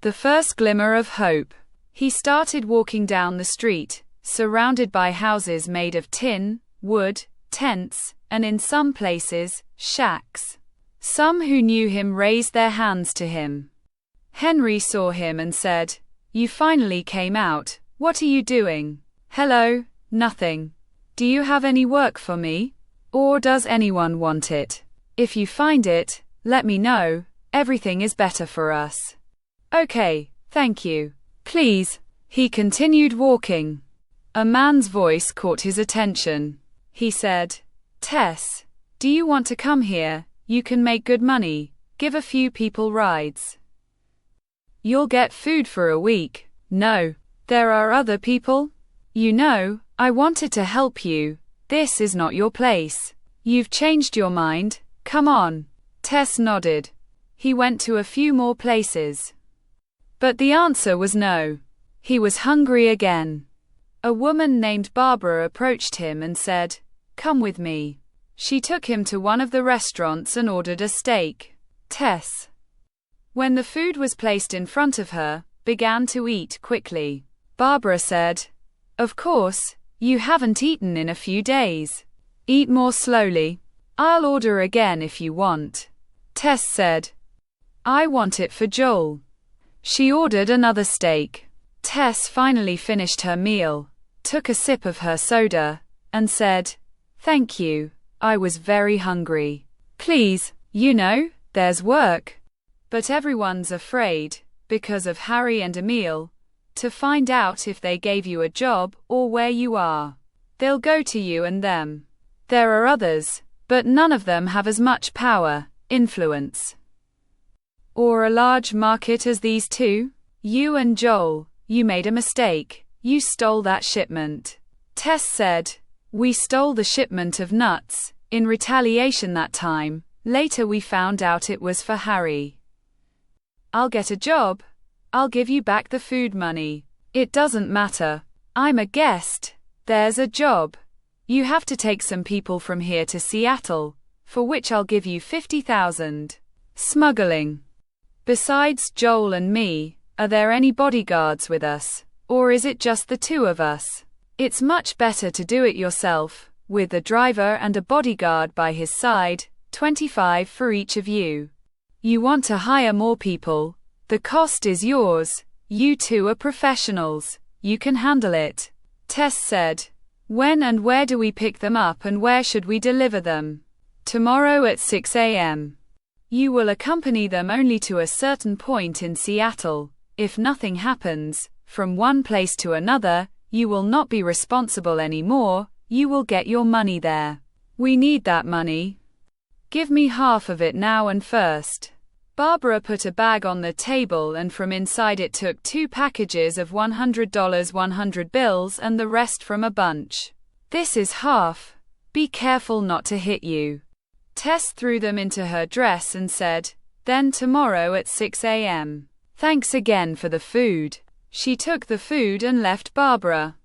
The first glimmer of hope. He started walking down the street, surrounded by houses made of tin, wood, tents, and in some places, shacks. Some who knew him raised their hands to him. Henry saw him and said, "You finally came out. What are you doing?" "Hello, nothing. Do you have any work for me? Or does anyone want it? If you find it, let me know. Everything is better for us." "Okay, thank you. Please." He continued walking. A man's voice caught his attention. He said, "Tess, do you want to come here? You can make good money. Give a few people rides. You'll get food for a week." "No, there are other people. You know, I wanted to help you. This is not your place. You've changed your mind. Come on." Tess nodded. He went to a few more places. But the answer was no. He was hungry again. A woman named Barbara approached him and said, "Come with me." She took him to one of the restaurants and ordered a steak. Tess, when the food was placed in front of her, began to eat quickly. Barbara said, "Of course, you haven't eaten in a few days. Eat more slowly. I'll order again if you want." Tess said, "I want it for Joel." She ordered another steak. Tess finally finished her meal, took a sip of her soda, and said, "Thank you. I was very hungry. Please, you know, there's work." But everyone's afraid, because of Harry and Emil, to find out if they gave you a job or where you are. They'll go to you and them. There are others, but none of them have as much power, influence, or a large market as these two. You and Joel, you made a mistake. You stole that shipment. Tess said, "We stole the shipment of nuts, in retaliation that time. Later we found out it was for Harry. I'll get a job. I'll give you back the food money. It doesn't matter. I'm a guest. There's a job. You have to take some people from here to Seattle, for which I'll give you $50,000. Smuggling. Besides Joel and me, are there any bodyguards with us? Or is it just the two of us? It's much better to do it yourself, with a driver and a bodyguard by his side, 25 for each of you. You want to hire more people. The cost is yours. You two are professionals. You can handle it." Tess said, "When and where do we pick them up and where should we deliver them?" "Tomorrow at 6 a.m. You will accompany them only to a certain point in Seattle. If nothing happens, from one place to another, you will not be responsible anymore. You will get your money there. We need that money. Give me half of it now and first." Barbara put a bag on the table and from inside it took 2 packages of $100 100 bills and the rest from a bunch. "This is half. Be careful not to hit you." Tess threw them into her dress and said, "Then tomorrow at 6 a.m. Thanks again for the food." She took the food and left Barbara.